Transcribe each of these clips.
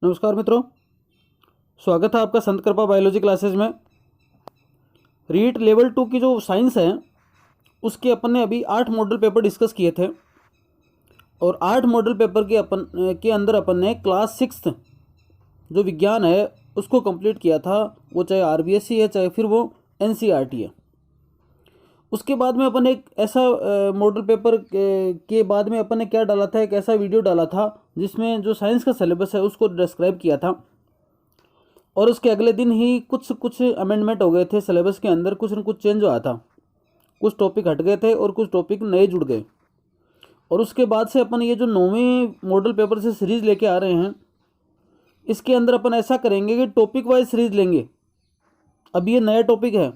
नमस्कार मित्रों, स्वागत है आपका संत कृपा बायोलॉजी क्लासेस में। रीट लेवल 2 की जो साइंस है उसके अपन ने अभी 8 मॉडल पेपर डिस्कस किए थे और 8 मॉडल पेपर के अंदर अपन ने क्लास 6 जो विज्ञान है उसको कंप्लीट किया था। वो चाहे आरबीएससी है चाहे फिर वो एनसीईआरटी है। उसके बाद में अपन एक ऐसा मॉडल पेपर के बाद में अपन ने क्या डाला था, एक ऐसा वीडियो डाला था जिसमें जो साइंस का सिलेबस है उसको डिस्क्राइब किया था और उसके अगले दिन ही कुछ अमेंडमेंट हो गए थे सिलेबस के अंदर, कुछ न कुछ चेंज हुआ था, कुछ टॉपिक हट गए थे और कुछ टॉपिक नए जुड़ गए। और उसके बाद से अपन ये जो 9वीं मॉडल पेपर से सीरीज़ लेके आ रहे हैं इसके अंदर अपन ऐसा करेंगे कि टॉपिक वाइज सीरीज लेंगे। अब ये नया टॉपिक है।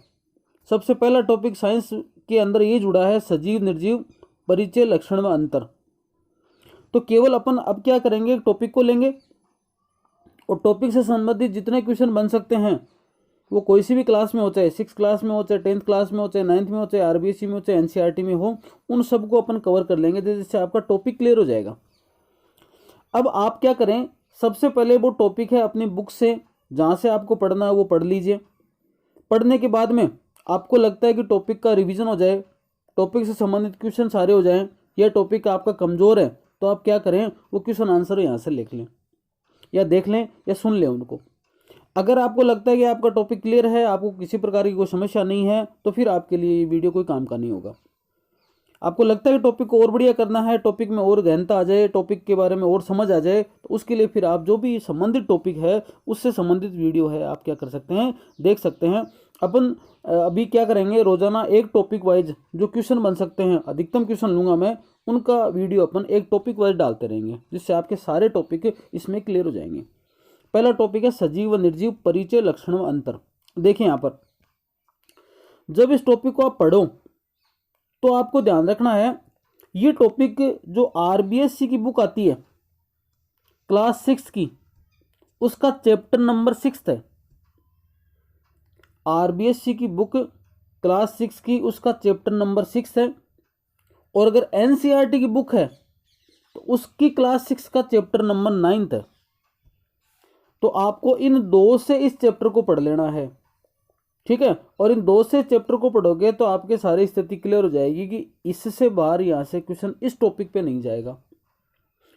सबसे पहला टॉपिक साइंस के अंदर ये जुड़ा है सजीव निर्जीव परिचय लक्षण में अंतर। तो केवल अपन अब क्या करेंगे, टॉपिक को लेंगे और टॉपिक से संबंधित जितने क्वेश्चन बन सकते हैं वो कोई सी भी क्लास में हो, चाहे 6 क्लास में हो, चाहे 10th क्लास में हो, चाहे 9th में हो, चाहे आरबीएससी में हो, चाहे एनसीईआरटी में हो, उन सबको अपन कवर कर लेंगे जिससे आपका टॉपिक क्लियर हो जाएगा। अब आप क्या करें, सबसे पहले वो टॉपिक है अपनी बुक से जहाँ से आपको पढ़ना है वो पढ़ लीजिए। पढ़ने के बाद में आपको लगता है कि टॉपिक का रिवीजन हो जाए, टॉपिक से संबंधित क्वेश्चन सारे हो जाएं, या टॉपिक आपका कमज़ोर है तो आप क्या करें, वो क्वेश्चन आंसर यहाँ से लिख लें या देख लें या सुन लें उनको। अगर आपको लगता है कि आपका टॉपिक क्लियर है, आपको किसी प्रकार की कोई समस्या नहीं है, तो फिर आपके लिए ये वीडियो कोई काम का नहीं होगा। आपको लगता है कि टॉपिक को और बढ़िया करना है, टॉपिक में और गहनता आ जाए, टॉपिक के बारे में और समझ आ जाए, तो उसके लिए फिर आप जो भी संबंधित टॉपिक है उससे संबंधित वीडियो है आप क्या कर सकते हैं, देख सकते हैं। अपन अभी क्या करेंगे, रोजाना एक टॉपिक वाइज जो क्वेश्चन बन सकते हैं, अधिकतम क्वेश्चन लूंगा मैं, उनका वीडियो अपन एक टॉपिक वाइज डालते रहेंगे जिससे आपके सारे टॉपिक इसमें क्लियर हो जाएंगे। पहला टॉपिक है सजीव व निर्जीव परिचय लक्षण व अंतर। देखिए यहाँ पर जब इस टॉपिक को आप पढ़ो तो आपको ध्यान रखना है, ये टॉपिक जो आरबीएससी की बुक आती है क्लास 6 की, उसका चैप्टर नंबर 6 है। आरबीएससी की बुक क्लास 6 की उसका चैप्टर नंबर 6 है। और अगर एनसीईआरटी की बुक है तो उसकी क्लास 6 का चैप्टर नंबर 9 है। तो आपको इन दो से इस चैप्टर को पढ़ लेना है, ठीक है। और इन दो से चैप्टर को पढ़ोगे तो आपके सारी स्थिति क्लियर हो जाएगी कि इससे बाहर यहाँ से क्वेश्चन इस टॉपिक पे नहीं जाएगा।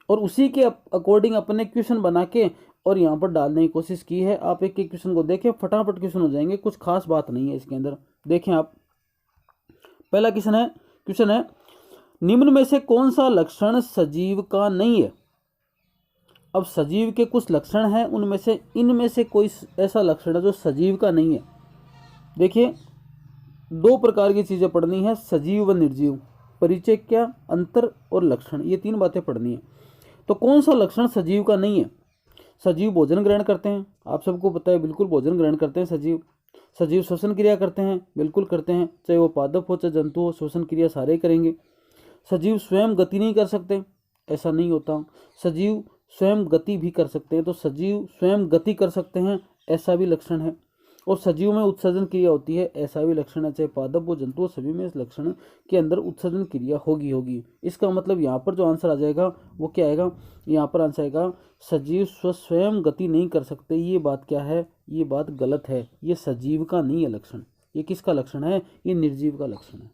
और उसी के अकॉर्डिंग अपने क्वेश्चन बना के और यहाँ पर डालने की कोशिश की है। आप एक एक क्वेश्चन को देखें, फटाफट क्वेश्चन हो जाएंगे, कुछ खास बात नहीं है इसके अंदर। देखें आप, पहला क्वेश्चन है निम्न में से कौन सा लक्षण सजीव का नहीं है। अब सजीव के कुछ लक्षण हैं, उनमें से इनमें से कोई ऐसा लक्षण है जो सजीव का नहीं है। देखिए, दो प्रकार की चीज़ें पढ़नी है, सजीव व निर्जीव, परिचय क्या, अंतर और लक्षण, ये तीन बातें पढ़नी है। तो कौन सा लक्षण सजीव का नहीं है। सजीव भोजन ग्रहण करते हैं, आप सबको पता है, बिल्कुल भोजन ग्रहण करते हैं सजीव। सजीव श्वसन क्रिया करते हैं, बिल्कुल करते हैं, चाहे वो पादप हो चाहे जंतु हो, श्वसन क्रिया सारे करेंगे। सजीव स्वयं गति नहीं कर सकते, ऐसा नहीं होता। सजीव स्वयं गति भी कर सकते हैं, तो सजीव स्वयं गति कर सकते हैं, ऐसा भी लक्षण है। और सजीव में उत्सर्जन क्रिया होती है, ऐसा भी लक्षण है। चाहे पादप हो जंतु हो, सभी में इस लक्षण के अंदर उत्सर्जन क्रिया होगी। इसका मतलब यहाँ पर जो आंसर आ जाएगा वो क्या आएगा, यहाँ पर आंसर आएगा सजीव स्वयं गति नहीं कर सकते। ये बात क्या है, ये बात गलत है, ये सजीव का नहीं है लक्षण। ये किसका लक्षण है, ये निर्जीव का लक्षण है,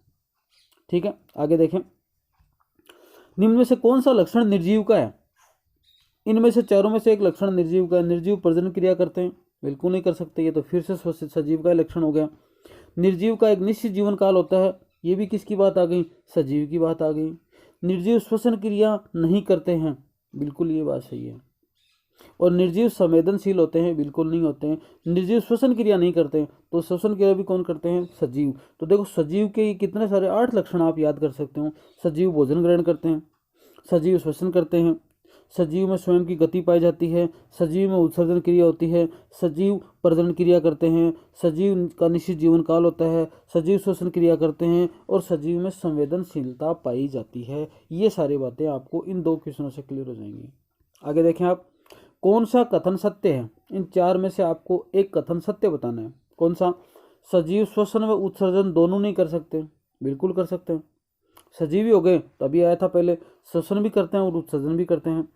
ठीक है। आगे देखें, निम्न में से कौन सा लक्षण निर्जीव का है। इनमें से चारों में से एक लक्षण निर्जीव का है। निर्जीव प्रजनन क्रिया करते हैं, बिल्कुल नहीं कर सकते, ये तो फिर से सजीव का लक्षण हो गया। निर्जीव का एक निश्चित जीवन काल होता है, ये भी किसकी बात आ गई, सजीव की बात आ गई। निर्जीव श्वसन क्रिया नहीं करते हैं, बिल्कुल ये बात सही है। और निर्जीव संवेदनशील होते हैं, बिल्कुल नहीं होते हैं। निर्जीव श्वसन क्रिया नहीं करते हैं, तो श्वसन क्रिया भी कौन करते हैं, सजीव। तो देखो सजीव के कितने सारे 8 लक्षण आप याद कर सकते हो। सजीव भोजन ग्रहण करते हैं, सजीव श्वसन करते हैं, सजीव में स्वयं की गति पाई जाती है, सजीव में उत्सर्जन क्रिया होती है, सजीव प्रजनन क्रिया करते हैं, सजीव का निश्चित जीवन काल होता है, सजीव श्वसन क्रिया करते हैं और सजीव में संवेदनशीलता पाई जाती है। ये सारी बातें आपको इन दो क्वेश्चनों से क्लियर हो जाएंगी। आगे देखें आप, कौन सा कथन सत्य है। इन चार में से आपको एक कथन सत्य बताना है। कौन सा, सजीव श्वसन व उत्सर्जन दोनों नहीं कर सकते, बिल्कुल कर सकते हैं। सजीव ही हो गए, तभी आया था पहले, श्वसन भी करते हैं और उत्सर्जन भी करते हैं।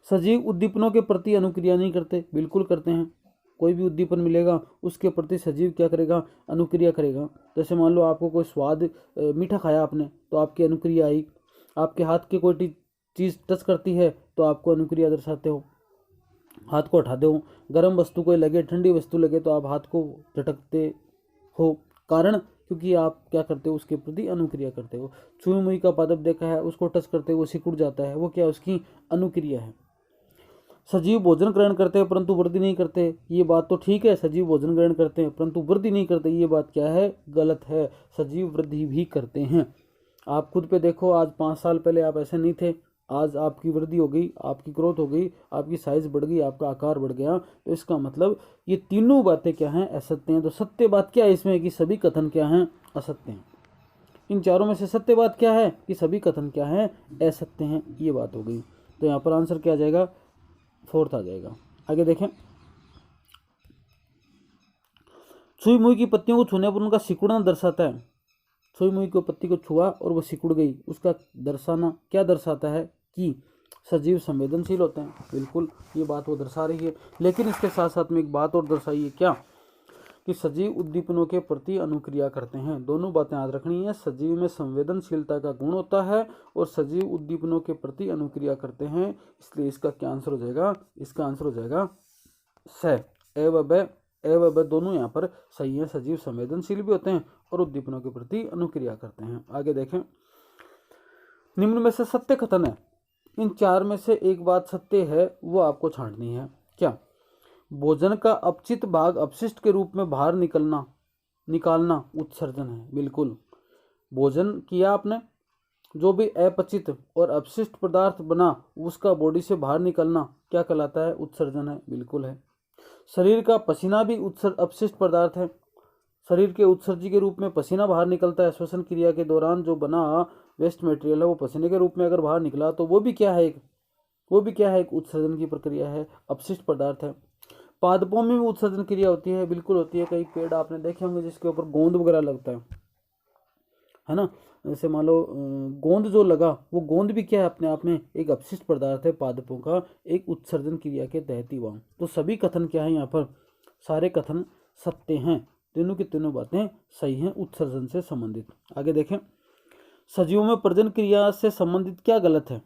सजीव उद्दीपनों के प्रति अनुक्रिया नहीं करते, बिल्कुल करते हैं। कोई भी उद्दीपन मिलेगा उसके प्रति सजीव क्या करेगा, अनुक्रिया करेगा। जैसे मान लो आपको कोई स्वाद मीठा खाया आपने तो आपकी अनुक्रिया आई, आपके हाथ की कोई चीज़ टच करती है तो आपको अनुक्रिया दर्शाते हो, हाथ को हटाते हो। गर्म वस्तु कोई लगे, ठंडी वस्तु लगे तो आप हाथ को झटकते हो, कारण क्योंकि आप क्या करते हो, उसके प्रति अनुक्रिया करते हो। छुई मुई का पादप देखा है, उसको टच करते वो सिकुड़ जाता है, वो क्या, उसकी अनुक्रिया है। सजीव भोजन ग्रहण करते हैं परंतु वृद्धि नहीं करते, ये बात तो ठीक है, सजीव भोजन ग्रहण करते हैं परंतु वृद्धि नहीं करते, ये बात क्या है, गलत है। सजीव वृद्धि भी करते हैं। आप खुद पे देखो, आज 5 साल पहले आप ऐसे नहीं थे, आज आपकी वृद्धि हो गई, आपकी ग्रोथ हो गई, आपकी साइज बढ़ गई, आपका आकार बढ़ गया। तो इसका मतलब ये तीनों बातें क्या हैं, असत्य हैं। तो सत्य बात क्या है इसमें, कि सभी कथन क्या हैं, असत्य हैं। इन चारों में से सत्य बात क्या है, कि सभी कथन क्या हैं, असत्य हैं। ये बात हो गई। तो यहाँ पर आंसर क्या आ जाएगा, 4th आ जाएगा। आगे देखें, छुई मुई की पत्तियों को छूने पर उनका सिकुड़ना दर्शाता है। छुई मुई को पत्ती को छुआ और वो सिकुड़ गई, उसका दर्शाना क्या दर्शाता है, कि सजीव संवेदनशील होते हैं। बिल्कुल ये बात वो दर्शा रही है। लेकिन इसके साथ साथ में एक बात और दर्शाई है, क्या, कि सजीव उद्दीपनों के प्रति अनुक्रिया करते हैं। दोनों बातें याद रखनी है। सजीव में संवेदनशीलता का गुण होता है और सजीव उद्दीपनों के प्रति अनुक्रिया करते हैं। इसलिए इसका क्या आंसर हो जाएगा, इसका आंसर हो जाएगा स। ए व ब दोनों यहाँ पर सही है। सजीव संवेदनशील भी होते हैं और उद्दीपनों के प्रति अनुक्रिया करते हैं। आगे देखें, निम्न में से सत्य कथन है। इन 4 में से एक बात सत्य है, वो आपको छांटनी है। क्या, भोजन का अपचित भाग अपशिष्ट के रूप में बाहर निकालना उत्सर्जन है। बिल्कुल, भोजन किया आपने, जो भी अपचित और अपशिष्ट पदार्थ बना उसका बॉडी से बाहर निकलना क्या कहलाता है, उत्सर्जन है। बिल्कुल है। शरीर का पसीना भी अपशिष्ट पदार्थ है। शरीर के उत्सर्जी के रूप में पसीना बाहर निकलता है। श्वसन क्रिया के दौरान जो बना वेस्ट मटेरियल है वो पसीने के रूप में अगर बाहर निकला तो वो भी क्या है, एक उत्सर्जन की प्रक्रिया है, अपशिष्ट पदार्थ है। पादपों में भी उत्सर्जन क्रिया होती है, बिल्कुल होती है। कई पेड़ आपने देखे होंगे जिसके ऊपर गोंद वगैरह लगता है ना। जैसे मान लो गोंद जो लगा, वो गोंद भी क्या है, अपने आप में एक अपशिष्ट पदार्थ है, पादपों का एक उत्सर्जन क्रिया के तहत ही वहाँ। तो सभी कथन क्या है, यहाँ पर सारे कथन सत्य हैं। तीनों की तीनों बातें सही हैं उत्सर्जन से संबंधित। आगे देखें, सजीवों में प्रजनन क्रिया से संबंधित क्या गलत है।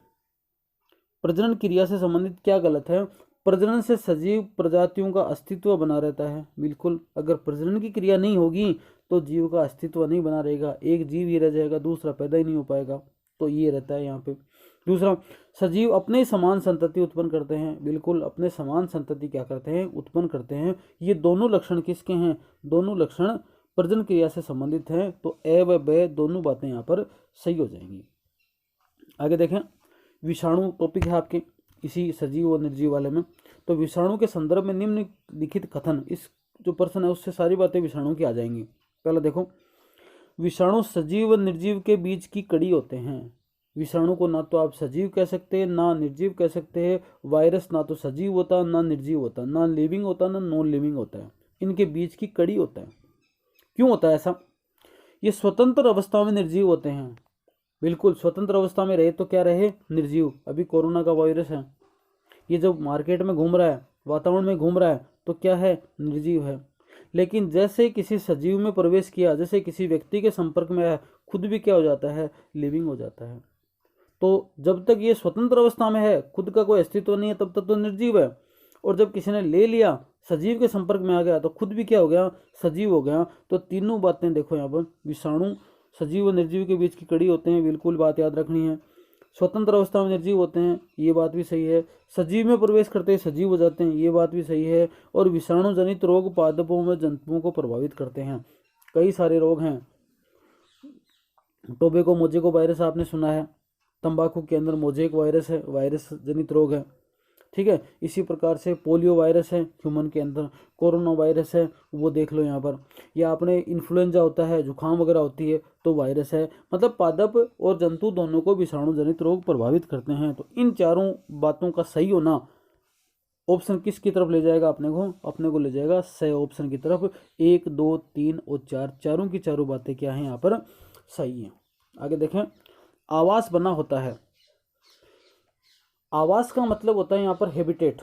प्रजनन क्रिया से संबंधित क्या गलत है। प्रजनन से सजीव प्रजातियों का अस्तित्व बना रहता है। बिल्कुल, अगर प्रजनन की क्रिया नहीं होगी तो जीव का अस्तित्व नहीं बना रहेगा, एक जीव ही रह जाएगा, दूसरा पैदा ही नहीं हो पाएगा। तो ये रहता है यहाँ पे। दूसरा, सजीव अपने समान संतति उत्पन्न करते हैं। बिल्कुल, अपने समान संतति क्या करते हैं, उत्पन्न करते हैं। ये दोनों लक्षण किसके हैं, दोनों लक्षण प्रजनन क्रिया से संबंधित हैं। तो ए व ब दोनों बातें यहाँ पर सही हो जाएंगी। आगे देखें, विषाणु टॉपिक है आपके इसी सजीव और निर्जीव वाले में। तो विषाणु के संदर्भ में निम्नलिखित कथन, इस जो प्रश्न है उससे सारी बातें विषाणु की आ जाएंगी। पहले देखो, विषाणु सजीव व निर्जीव के बीच की कड़ी होते हैं। विषाणु को ना तो आप सजीव कह सकते हैं ना निर्जीव कह सकते हैं। वायरस ना तो सजीव होता ना निर्जीव होता, ना लिविंग होता ना नॉन लिविंग होता है, इनके बीच की कड़ी होता है। क्यों होता है ऐसा, ये स्वतंत्र अवस्था में निर्जीव होते हैं। बिल्कुल, स्वतंत्र अवस्था में रहे तो क्या रहे, निर्जीव। अभी कोरोना का वायरस है, ये जब मार्केट में घूम रहा है, वातावरण में घूम रहा है, तो क्या है, निर्जीव है। लेकिन जैसे किसी सजीव में प्रवेश किया, जैसे किसी व्यक्ति के संपर्क में आया, खुद भी क्या हो जाता है, लिविंग हो जाता है। तो जब तक ये स्वतंत्र अवस्था में है, खुद का कोई अस्तित्व नहीं है, तब तक तो निर्जीव है। और जब किसी ने ले लिया, सजीव के संपर्क में आ गया, तो खुद भी क्या हो गया, सजीव हो गया। तो तीनों बातें देखो यहाँ पर, विषाणु सजीव और निर्जीव के बीच की कड़ी होते हैं। बिल्कुल बात याद रखनी है। स्वतंत्र अवस्था में निर्जीव होते हैं, ये बात भी सही है। सजीव में प्रवेश करते हैं सजीव हो जाते हैं, ये बात भी सही है। और विषाणु जनित रोग पादपों में जंतुओं को प्रभावित करते हैं। कई सारे रोग हैं, टोबैको मोजेको वायरस आपने सुना है, तंबाकू के अंदर मोजेक वायरस है, वायरस जनित रोग है, ठीक है। इसी प्रकार से पोलियो वायरस है ह्यूमन के अंदर, कोरोना वायरस है, वो देख लो यहाँ पर। या आपने इन्फ्लुएंजा होता है, जुकाम वगैरह होती है, तो वायरस है। मतलब पादप और जंतु दोनों को विषाणु जनित रोग प्रभावित करते हैं। तो इन चारों बातों का सही होना ऑप्शन किसकी तरफ ले जाएगा, अपने को ले जाएगा सही ऑप्शन की तरफ। 1, 2, 3 और 4, चारों की चारों बातें क्या हैं यहाँ पर, सही हैं। आगे देखें, आवास बना होता है। आवास का मतलब होता है यहाँ पर हैबिटेट,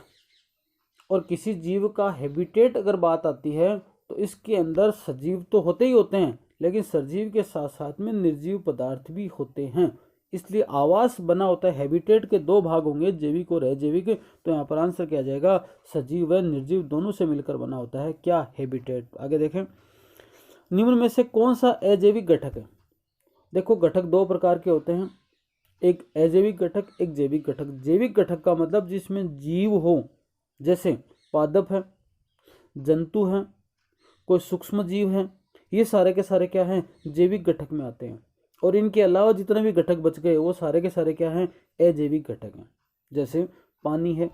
और किसी जीव का हैबिटेट अगर बात आती है तो इसके अंदर सजीव तो होते ही होते हैं, लेकिन सजीव के साथ साथ में निर्जीव पदार्थ भी होते हैं। इसलिए आवास बना होता है, हैबिटेट के दो भाग होंगे, जैविक और अजैविक। तो यहाँ पर आंसर क्या आ जाएगा, सजीव व निर्जीव दोनों से मिलकर बना होता है क्या, हैबिटेट। आगे देखें, निम्न में से कौन सा अजैविक घटक है। देखो घटक दो प्रकार के होते हैं, एक अजैविक घटक, एक जैविक घटक। जैविक घटक का मतलब जिसमें जीव हो, जैसे पादप है, जंतु हैं, कोई सूक्ष्म जीव हैं, ये सारे के सारे क्या हैं, जैविक घटक में आते हैं। और इनके अलावा जितने भी घटक बच गए वो सारे के सारे क्या हैं, अजैविक घटक हैं। जैसे पानी है,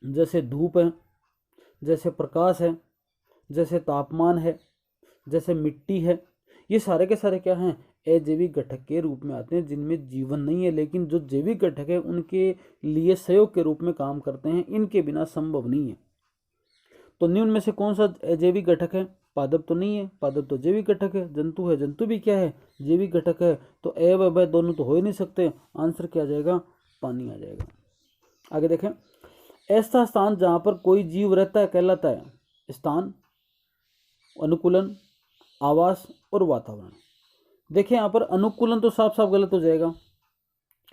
जैसे धूप है, जैसे प्रकाश है, जैसे तापमान है, जैसे मिट्टी है, ये सारे के सारे क्या हैं, अजैविक घटक के रूप में आते हैं, जिनमें जीवन नहीं है, लेकिन जो जैविक घटक है उनके लिए सहयोग के रूप में काम करते हैं, इनके बिना संभव नहीं है। तो निम्न में से कौन सा अजैविक घटक है, पादप तो नहीं है, पादप तो जैविक घटक है, जंतु है, जंतु भी क्या है, जैविक घटक है। तो ए व ब दोनों तो हो ही नहीं सकते, आंसर क्या आ जाएगा, पानी आ जाएगा। आगे देखें, ऐसा स्थान जहां पर कोई जीव रहता है कहलाता है स्थान, अनुकूलन, आवास और वातावरण। देखें यहाँ पर अनुकूलन तो साफ साफ गलत हो जाएगा,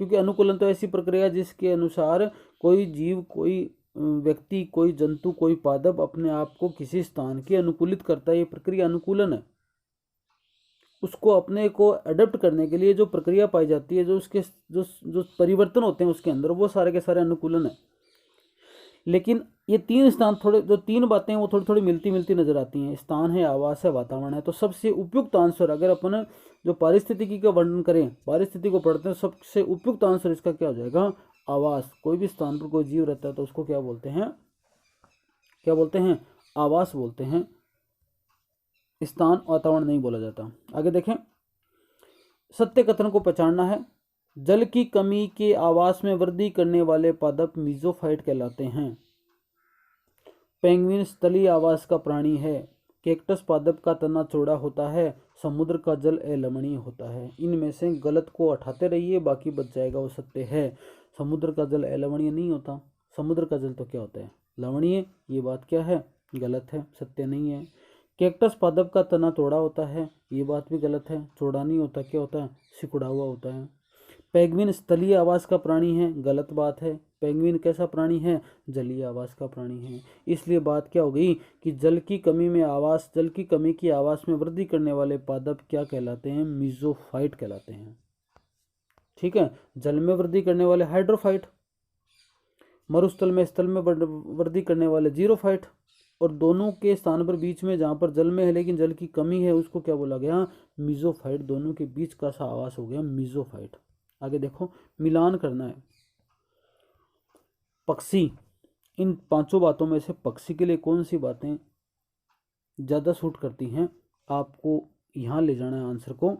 क्योंकि अनुकूलन तो ऐसी प्रक्रिया है जिसके अनुसार कोई जीव, कोई व्यक्ति, कोई जंतु, कोई पादप अपने आप को किसी स्थान के अनुकूलित करता है, ये प्रक्रिया अनुकूलन है। उसको अपने को अडेप्ट करने के लिए जो प्रक्रिया पाई जाती है, जो उसके जो परिवर्तन होते हैं उसके अंदर, वो सारे के सारे अनुकूलन है। लेकिन ये तीन स्थान, थोड़े जो तीन बातें हैं वो थोड़ी थोड़ी मिलती मिलती नजर आती हैं, स्थान है, आवास है, वातावरण है। तो सबसे उपयुक्त आंसर, अगर अपन जो पारिस्थितिकी का वर्णन करें, पारिस्थितिकी को पढ़ते हैं, सबसे उपयुक्त आंसर इसका क्या हो जाएगा, आवास। कोई भी स्थान पर कोई जीव रहता है तो उसको क्या बोलते हैं, क्या बोलते हैं, आवास बोलते हैं, स्थान वातावरण नहीं बोला जाता। आगे देखें, सत्य कथन को पहचानना है। जल की कमी के आवास में वृद्धि करने वाले पादप मीजोफाइट कहलाते हैं। पेंगुइन स्थलीय आवास का प्राणी है। कैक्टस पादप का तना चौड़ा होता है। समुद्र का जल अलवणीय होता है। इनमें से गलत को हटाते रहिए, बाकी बच जाएगा वो सत्य है। समुद्र का जल अलवणीय नहीं होता, समुद्र का जल तो क्या होता है, लवणीय। ये बात क्या है, गलत है, सत्य नहीं है। कैक्टस पादप का तना चौड़ा होता है, ये बात भी गलत है, चौड़ा नहीं होता, क्या होता है, सिकुड़ा हुआ होता है। पेंगुइन स्थलीय आवास का प्राणी है, गलत बात है। पेंगुइन कैसा प्राणी है, जलीय आवास का प्राणी है। इसलिए बात क्या हो गई कि जल की कमी में आवास, जल की कमी की आवास में वृद्धि करने वाले पादप क्या कहलाते हैं, मीजोफाइट कहलाते हैं। ठीक है, जल में वृद्धि करने वाले हाइड्रोफाइट, मरुस्थल में स्थल में वृद्धि करने वाले जीरोफाइट, और दोनों के स्थान पर बीच में जहाँ पर जल में है लेकिन जल की कमी है उसको क्या बोला गया, मीजोफाइट। दोनों के बीच का सा आवास हो गया मीजोफाइट। आगे देखो, मिलान करना है। पक्षी, इन पांचों बातों में से पक्षी के लिए कौन सी बातें ज़्यादा सूट करती हैं, आपको यहाँ ले जाना है आंसर को।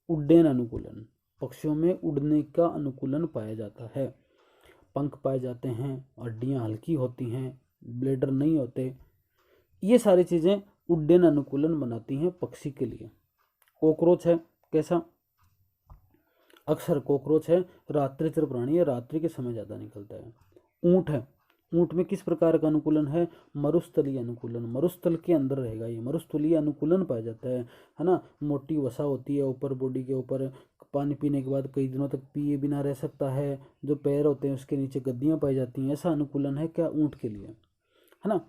उड्डयन अनुकूलन, पक्षियों में उड़ने का अनुकूलन पाया जाता है। पंख पाए जाते हैं, हड्डियाँ हल्की होती हैं, ब्लेडर नहीं होते, ये सारी चीज़ें उड्डयन अनुकूलन बनाती हैं पक्षी के लिए। कॉकरोच है, कैसा, अक्सर कॉकरोच है, रात्रिचर प्राणी है, रात्रि के समय ज़्यादा निकलता है। ऊँट है, ऊँट में किस प्रकार का अनुकूलन है, मरुस्थलीय अनुकूलन, मरुस्थल के अंदर रहेगा ये, मरुस्थलीय अनुकूलन पाया जाता है ना। मोटी वसा होती है ऊपर, बॉडी के ऊपर, पानी पीने के बाद कई दिनों तक पिए बिना रह सकता है। जो पैर होते हैं उसके नीचे गद्दियाँ पाई जाती हैं, ऐसा अनुकूलन है क्या, ऊँट के लिए, है ना।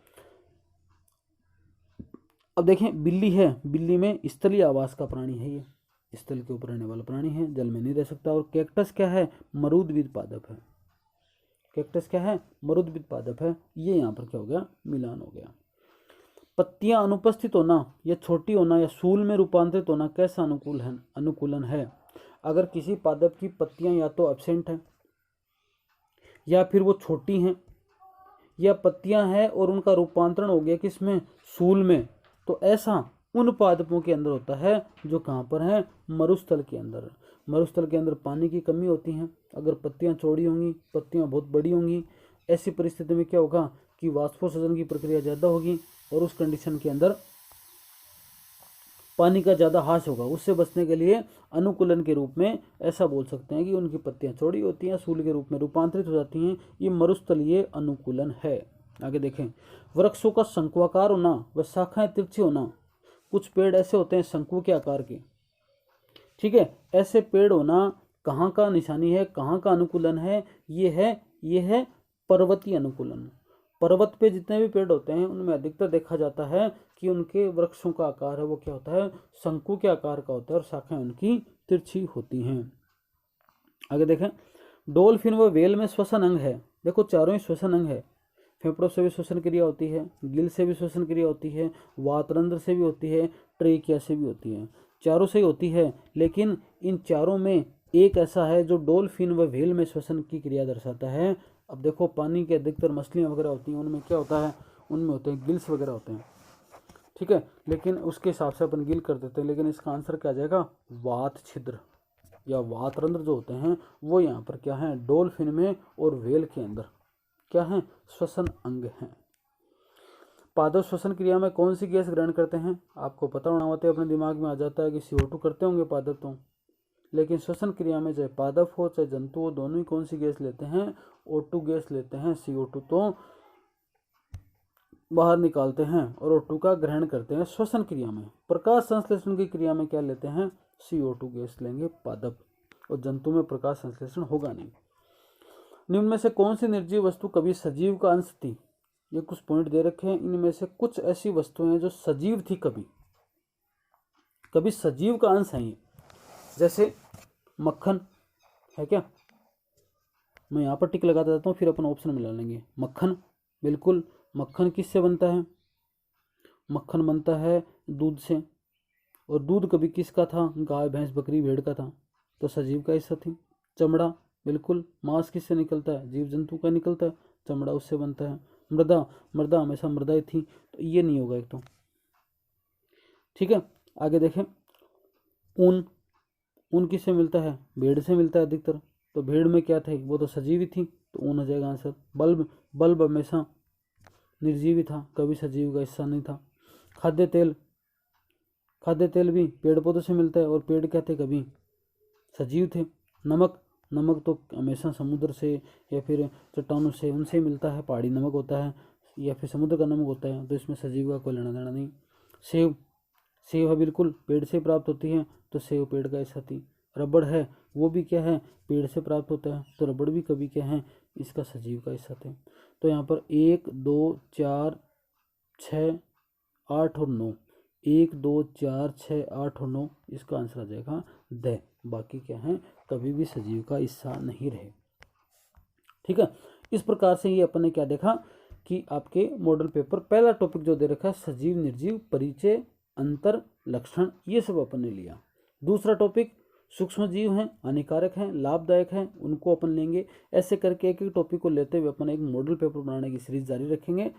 अब देखें, बिल्ली है, बिल्ली में स्थलीय आवास का प्राणी है, ये स्थल के ऊपर रहने वाला प्राणी है, जल में नहीं रह सकता। और कैक्टस क्या है, मरुद्भिद पादप है। कैक्टस क्या है, मरुद्भिद पादप है। ये यहाँ पर क्या हो गया, मिलान हो गया। पत्तियां अनुपस्थित होना या छोटी होना या सूल में रूपांतरित होना कैसा अनुकूलन है। अगर किसी पादप की पत्तियां या तो एब्सेंट है, या फिर वो छोटी हैं, या पत्तियां हैं और उनका रूपांतरण हो गया किसमें, सूल में, तो ऐसा उन पादपों के अंदर होता है जो कहाँ पर है, मरुस्थल के अंदर। मरुस्थल के अंदर पानी की कमी होती है। अगर पत्तियां चौड़ी होंगी, पत्तियां बहुत बड़ी होंगी, ऐसी परिस्थिति में क्या होगा कि वाष्पोत्सर्जन की प्रक्रिया ज़्यादा होगी, और उस कंडीशन के अंदर पानी का ज़्यादा हास होगा, उससे बचने के लिए अनुकूलन के रूप में ऐसा बोल सकते हैं कि उनकी पत्तियां चौड़ी होती हैं, सूल के रूप में रूपांतरित हो जाती हैं। ये मरुस्थलीय अनुकूलन है। आगे देखें, वृक्षों का शंक्वाकार होना व शाखाएं तिरछी होना। कुछ पेड़ ऐसे होते हैं शंकु के आकार के, ठीक है, ऐसे पेड़ होना कहाँ का निशानी है, कहाँ का अनुकूलन है? ये है पर्वतीय अनुकूलन। पर्वत पे जितने भी पेड़ होते हैं उनमें अधिकतर देखा जाता है कि उनके वृक्षों का आकार है वो क्या होता है, शंकु के आकार का होता है और शाखाएं उनकी तिरछी होती हैं। आगे देखें, डॉल्फिन व व्हेल में श्वसन अंग है। देखो चारों ही श्वसन अंग है। फेफड़ों से भी श्वसन क्रिया होती है, गिल से भी श्वसन क्रिया होती है, वातरंध्र से भी होती है, ट्रेकिया से भी होती है, चारों से ही होती है। लेकिन इन चारों में एक ऐसा है जो डॉल्फिन व व्हेल में श्वसन की क्रिया दर्शाता है। अब देखो पानी के अधिकतर मछलियाँ वगैरह होती हैं, उनमें क्या होता है, उनमें होते हैं गिल्स वगैरह होते हैं, ठीक है, लेकिन उसके हिसाब से अपन गिल कर देते हैं। लेकिन इसका आंसर क्या आ जाएगा, वात छिद्र या वातरंध्र जो होते हैं वो यहाँ पर क्या है, डॉल्फिन में और व्हेल के अंदर क्या है, श्वसन अंग हैं। पादप श्वसन क्रिया में कौन सी गैस ग्रहण करते हैं? आपको पता होना होता है, अपने दिमाग में आ जाता है कि CO2 करते होंगे पादप तो, लेकिन श्वसन क्रिया में चाहे पादप हो चाहे जंतु हो, दोनों ही कौन सी गैस लेते हैं, O2 गैस लेते हैं। CO2 तो बाहर निकालते हैं और O2 का ग्रहण करते हैं श्वसन क्रिया में। प्रकाश संश्लेषण की क्रिया में क्या लेते हैं, CO2 गैस लेंगे पादप, और जंतु में प्रकाश संश्लेषण होगा नहीं। निम्न में से कौन सी निर्जीव वस्तु कभी सजीव का अंश थी? ये कुछ पॉइंट दे रखे हैं, इनमें से कुछ ऐसी वस्तुएं हैं जो सजीव थी, कभी सजीव का अंश है ये। जैसे मक्खन है क्या, मैं यहाँ पर टिक लगा देता हूँ, फिर अपन ऑप्शन मिला लेंगे। मक्खन, बिल्कुल, मक्खन किससे बनता है, मक्खन बनता है दूध से, और दूध कभी किसका था, गाय भैंस बकरी भेड़ का था, तो सजीव का हिस्सा थी। चमड़ा, बिल्कुल, मांस किससे निकलता है, जीव जंतु का निकलता है, चमड़ा उससे बनता है। मृदा हमेशा मृदा ही थी, तो ये नहीं होगा एक तो, ठीक है। आगे देखें, ऊन किससे मिलता है, भेड़ से मिलता है अधिकतर, तो भेड़ में क्या थे, वो तो सजीवी थी, तो ऊन हो जाएगा आंसर। बल्ब हमेशा निर्जीवी था, कभी सजीव का हिस्सा नहीं था। खाद्य तेल भी पेड़ पौधों से मिलता है, और पेड़ क्या थे, कभी सजीव थे। नमक तो हमेशा समुद्र से या फिर चट्टानों से, उनसे मिलता है, पहाड़ी नमक होता है या फिर समुद्र का नमक होता है, तो इसमें सजीव का कोई लेना देना नहीं। सेब है, बिल्कुल पेड़ से प्राप्त होती है, तो सेब पेड़ का हिस्सा थी। रबड़ है, वो भी क्या है, पेड़ से प्राप्त होता है, तो रबड़ भी कभी क्या है, इसका सजीव का हिस्सा थे। तो यहाँ पर 1 2 4 6 8 और 9, 1 2 4 6 8 और 9, इसका आंसर आ जाएगा द। बाकी क्या है, कभी भी सजीव का हिस्सा नहीं रहे, ठीक है। इस प्रकार से ये अपन ने क्या देखा कि आपके मॉडल पेपर पहला टॉपिक जो दे रखा है सजीव निर्जीव, परिचय, अंतर, लक्षण, ये सब अपन ने लिया। दूसरा टॉपिक सूक्ष्म जीव हैं, हानिकारक हैं, लाभदायक हैं, उनको अपन लेंगे। ऐसे करके एक एक टॉपिक को लेते हुए अपन एक मॉडल पेपर बनाने की सीरीज जारी रखेंगे।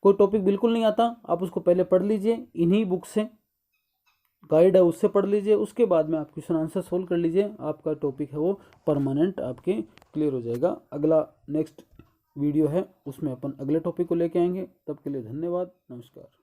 कोई टॉपिक बिल्कुल नहीं आता, आप उसको पहले पढ़ लीजिए, इन्हीं बुक से गाइड है उससे पढ़ लीजिए, उसके बाद में आप क्वेश्चन आंसर सोल्व कर लीजिए, आपका टॉपिक है वो परमानेंट आपके क्लियर हो जाएगा। अगला नेक्स्ट वीडियो है उसमें अपन अगले टॉपिक को लेके आएंगे। तब के लिए धन्यवाद, नमस्कार।